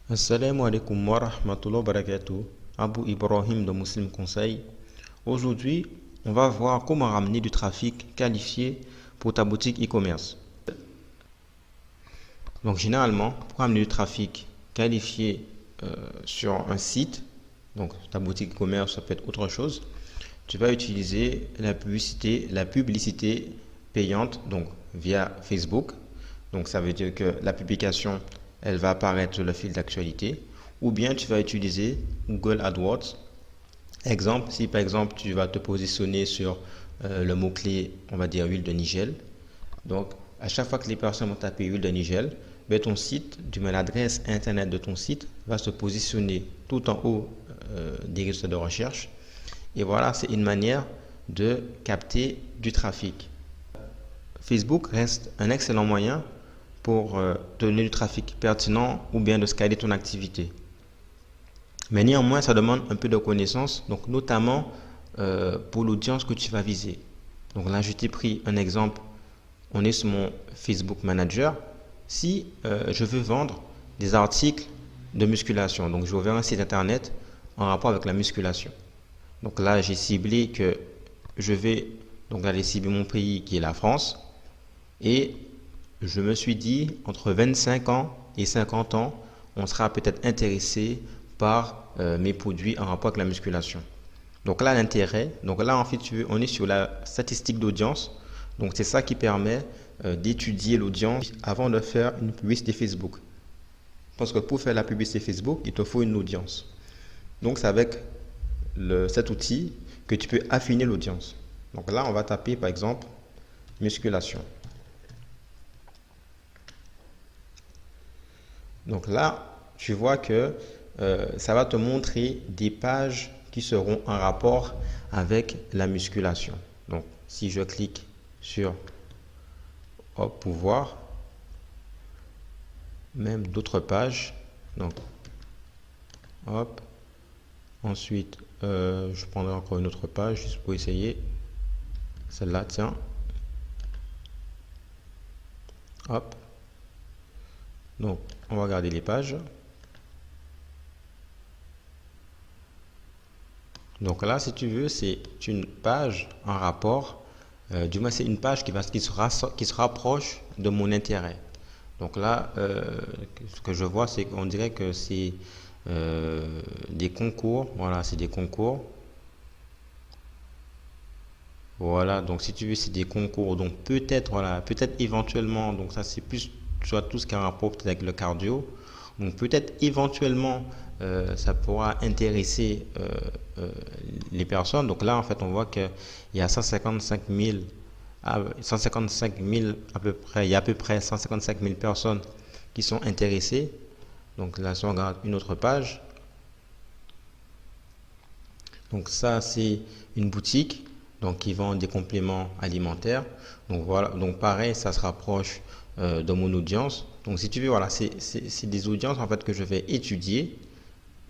Assalamu alaikum wa rahmatullahi wa barakatuh. Abu Ibrahim de Muslim Conseil. Aujourd'hui, on va voir comment ramener du trafic qualifié pour ta boutique e-commerce. Donc généralement, pour ramener du trafic qualifié sur un site, donc ta boutique e-commerce, ça peut être autre chose, tu vas utiliser la publicité payante, donc via Facebook. Donc ça veut dire que la publication, elle va apparaître sur le fil d'actualité, ou bien tu vas utiliser Google AdWords. Exemple, si par exemple tu vas te positionner sur le mot-clé, on va dire huile de Nigel. Donc à chaque fois que les personnes vont taper huile de Nigel, ben, ton site, du moins l'adresse internet de ton site va se positionner tout en haut des résultats de recherche. Et voilà, c'est une manière de capter du trafic. Facebook reste un excellent moyen pour donner du trafic pertinent ou bien de scaler ton activité. Mais néanmoins, ça demande un peu de connaissances, donc notamment pour l'audience que tu vas viser. Donc là, je t'ai pris un exemple. On est sur mon Facebook Manager. Si je veux vendre des articles de musculation, donc je vais ouvrir un site internet en rapport avec la musculation. Donc là, j'ai ciblé que je vais donc aller cibler mon pays qui est la France et je me suis dit, entre 25 ans et 50 ans, on sera peut-être intéressé par mes produits en rapport avec la musculation. Donc là, l'intérêt, donc là, en fait, on est sur la statistique d'audience. Donc c'est ça qui permet d'étudier l'audience avant de faire une publicité Facebook. Parce que pour faire la publicité Facebook, il te faut une audience. Donc c'est avec cet outil que tu peux affiner l'audience. Donc là, on va taper par exemple musculation. Donc là, tu vois que ça va te montrer des pages qui seront en rapport avec la musculation. Donc, si je clique sur pour voir, même d'autres pages. Donc, hop. Ensuite, je prendrai encore une autre page juste pour essayer. Celle-là, tiens. Hop. Donc, on va regarder les pages. Donc là, si tu veux, c'est une page en rapport. Du moins, c'est une page qui se rapproche de mon intérêt. Donc là, ce que je vois, c'est qu'on dirait que c'est des concours. Voilà, c'est des concours. Voilà, donc si tu veux, c'est des concours. Donc peut-être, voilà, peut-être éventuellement, donc ça c'est plus soit tout ce qui a un rapport peut-être avec le cardio. Donc peut-être éventuellement, ça pourra intéresser les personnes. Donc là, en fait, on voit qu'il y a 155 000, à peu près, il y a à peu près 155 000 personnes qui sont intéressées. Donc là, si on regarde une autre page, donc ça c'est une boutique donc qui vend des compléments alimentaires. Donc voilà, donc pareil, ça se rapproche de mon audience. Donc si tu veux, voilà, c'est des audiences en fait que je vais étudier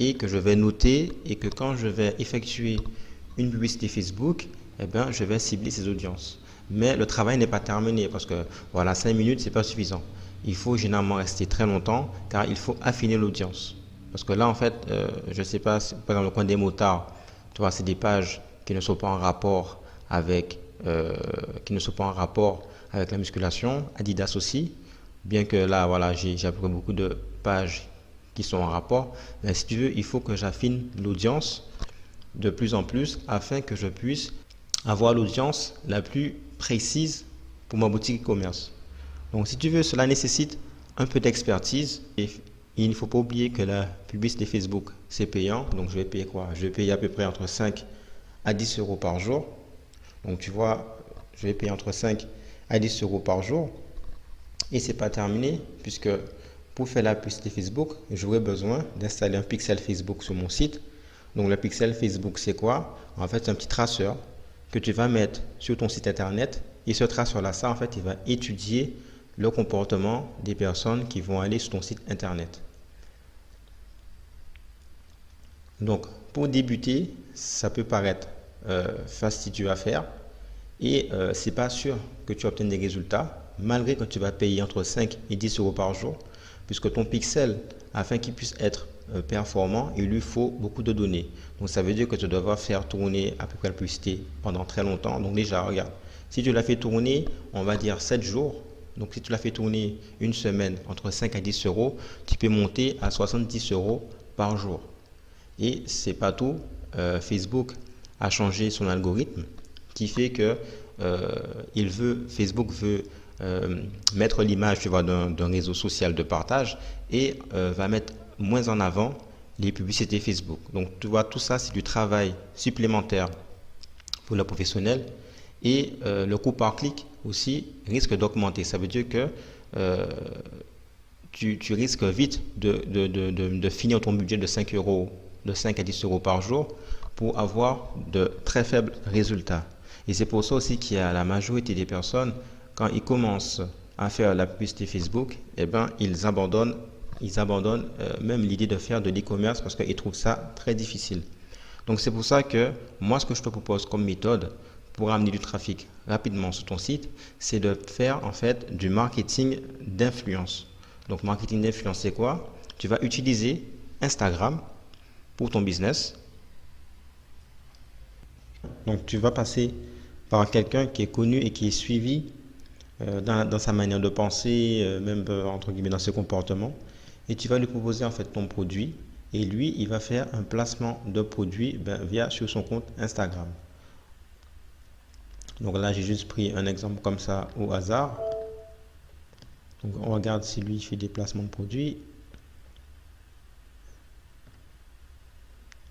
et que je vais noter et que quand je vais effectuer une publicité Facebook, eh bien, je vais cibler ces audiences. Mais le travail n'est pas terminé parce que voilà, 5 minutes, c'est pas suffisant. Il faut généralement rester très longtemps car il faut affiner l'audience. Parce que là, en fait, je ne sais pas, par exemple, le coin des motards, tu vois, c'est des pages qui ne sont pas en rapport avec, la musculation. Adidas aussi, bien que là, voilà, j'ai appris beaucoup de pages qui sont en rapport. Mais si tu veux, il faut que j'affine l'audience de plus en plus afin que je puisse avoir l'audience la plus précise pour ma boutique e-commerce. Donc, si tu veux, cela nécessite un peu d'expertise et il ne faut pas oublier que la publicité Facebook, c'est payant. Donc, je vais payer quoi? Je vais payer à peu près entre 5 à 10 euros par jour. Donc, tu vois, je vais payer entre 5 à 10 euros par jour. Et c'est pas terminé puisque pour faire la publicité Facebook, j'aurai besoin d'installer un pixel Facebook sur mon site. Donc, le pixel Facebook, c'est quoi? En fait, c'est un petit traceur que tu vas mettre sur ton site internet. Et ce traceur-là, ça, en fait, il va étudier le comportement des personnes qui vont aller sur ton site internet. Donc, pour débuter, ça peut paraître fastidieux à faire et c'est pas sûr que tu obtiennes des résultats malgré que tu vas payer entre 5 et 10 euros par jour puisque ton pixel, afin qu'il puisse être performant, il lui faut beaucoup de données. Donc, ça veut dire que tu devras faire tourner à peu près la publicité pendant très longtemps. Donc, déjà, regarde, si tu l'as fait tourner, on va dire 7 jours. Donc, si tu l'as fait tourner une semaine entre 5 à 10 euros, tu peux monter à 70 euros par jour. Et c'est pas tout. Facebook a changé son algorithme qui fait que Facebook veut mettre l'image, tu vois, d'un réseau social de partage et va mettre moins en avant les publicités Facebook. Donc, tu vois, tout ça, c'est du travail supplémentaire pour le professionnel et le coût par clic aussi risque d'augmenter. Ça veut dire que tu risques vite de finir ton budget de 5 euros, de 5 à 10 euros par jour pour avoir de très faibles résultats. Et c'est pour ça aussi qu'il y a la majorité des personnes, quand ils commencent à faire la publicité Facebook, eh ben, ils abandonnent même l'idée de faire de l'e-commerce parce qu'ils trouvent ça très difficile. Donc c'est pour ça que moi, ce que je te propose comme méthode pour amener du trafic rapidement sur ton site, c'est de faire en fait du marketing d'influence. Donc marketing d'influence, c'est quoi? Tu vas utiliser Instagram pour ton business. Donc tu vas passer par quelqu'un qui est connu et qui est suivi dans sa manière de penser, même entre guillemets dans ses comportements. Et tu vas lui proposer en fait ton produit et lui, il va faire un placement de produit via sur son compte Instagram. Donc là, j'ai juste pris un exemple comme ça au hasard. Donc on regarde si lui fait des placements de produits.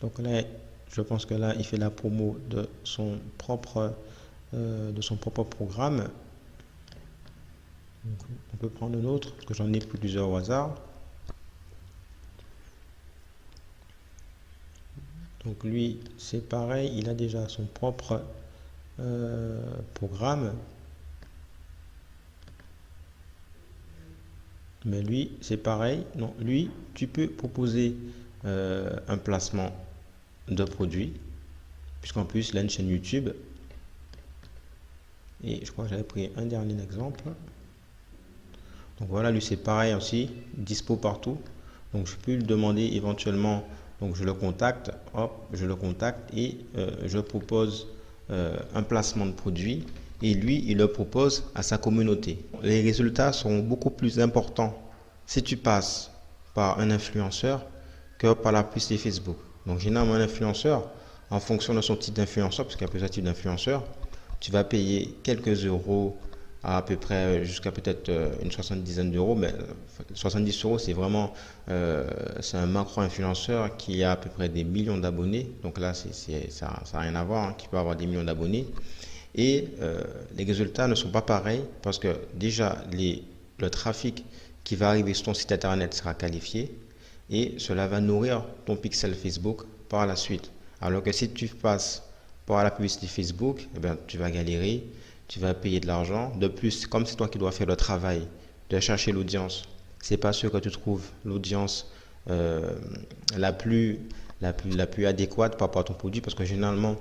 Donc là, je pense que là, il fait la promo de son propre programme. Donc, on peut prendre un autre, parce que j'en ai plusieurs au hasard. Donc lui, c'est pareil, il a déjà son propre programme. Mais lui, c'est pareil. Non, lui, tu peux proposer un placement de produit, puisqu'en plus, il a une chaîne YouTube. Et je crois que j'avais pris un dernier exemple. Donc voilà, lui, c'est pareil aussi, dispo partout. Donc je peux lui demander éventuellement, donc je le contacte, hop, je le contacte et je propose un placement de produit. Et lui, il le propose à sa communauté. Les résultats sont beaucoup plus importants si tu passes par un influenceur que par la publicité Facebook. Donc, généralement, un influenceur, en fonction de son type d'influenceur, parce qu'il y a plusieurs types d'influenceurs, tu vas payer quelques euros à peu près jusqu'à peut-être une soixante-dizaine d'euros. Mais 70 euros, c'est vraiment c'est un macro-influenceur qui a à peu près des millions d'abonnés. Donc là, ça n'a rien à voir, hein, qui peut avoir des millions d'abonnés. Et les résultats ne sont pas pareils parce que déjà, le trafic qui va arriver sur ton site internet sera qualifié et cela va nourrir ton pixel Facebook par la suite. Alors que si tu passes par la publicité Facebook, eh bien, tu vas galérer, tu vas payer de l'argent. De plus, comme c'est toi qui dois faire le travail de chercher l'audience, c'est pas sûr que tu trouves l'audience la plus adéquate par rapport à ton produit parce que généralement,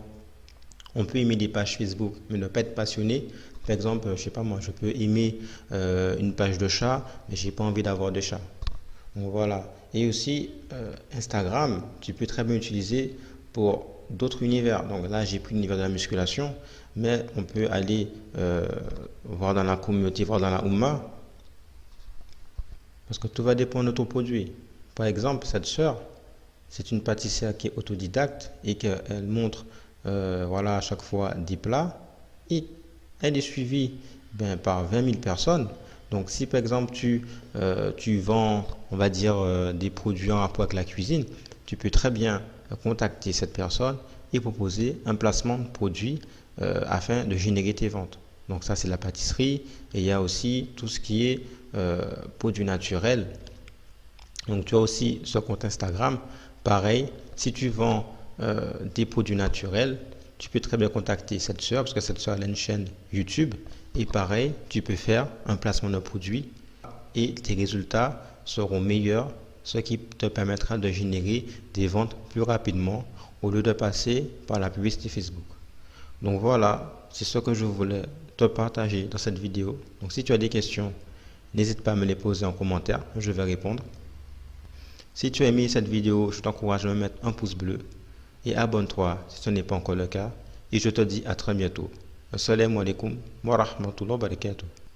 on peut aimer des pages Facebook, mais ne pas être passionné. Par exemple, je sais pas moi, je peux aimer une page de chat, mais j'ai pas envie d'avoir de chat. Donc voilà. Et aussi, Instagram, tu peux très bien utiliser pour d'autres univers. Donc là, j'ai pris l'univers de la musculation, mais on peut aller voir dans la communauté, voir dans la Oumma, parce que tout va dépendre de ton produit. Par exemple, cette sœur, c'est une pâtissière qui est autodidacte et qu'elle montre voilà, à chaque fois des plats et elle est suivie par 20 000 personnes. Donc si par exemple tu vends, on va dire, des produits en rapport avec la cuisine, tu peux très bien contacter cette personne et proposer un placement de produit afin de générer tes ventes. Donc ça c'est la pâtisserie et il y a aussi tout ce qui est produits naturels. Donc tu as aussi ce compte Instagram, pareil, si tu vends des produits naturels, tu peux très bien contacter cette sœur parce que cette sœur a une chaîne YouTube et pareil, tu peux faire un placement de produit et tes résultats seront meilleurs ce qui te permettra de générer des ventes plus rapidement au lieu de passer par la publicité Facebook. Donc voilà, c'est ce que je voulais te partager dans cette vidéo. Donc si tu as des questions, n'hésite pas à me les poser en commentaire, je vais répondre. Si tu as aimé cette vidéo, je t'encourage à me mettre un pouce bleu et abonne-toi si ce n'est pas encore le cas. Et je te dis à très bientôt. Assalamu alaikum wa rahmatullahi wa barakatuh.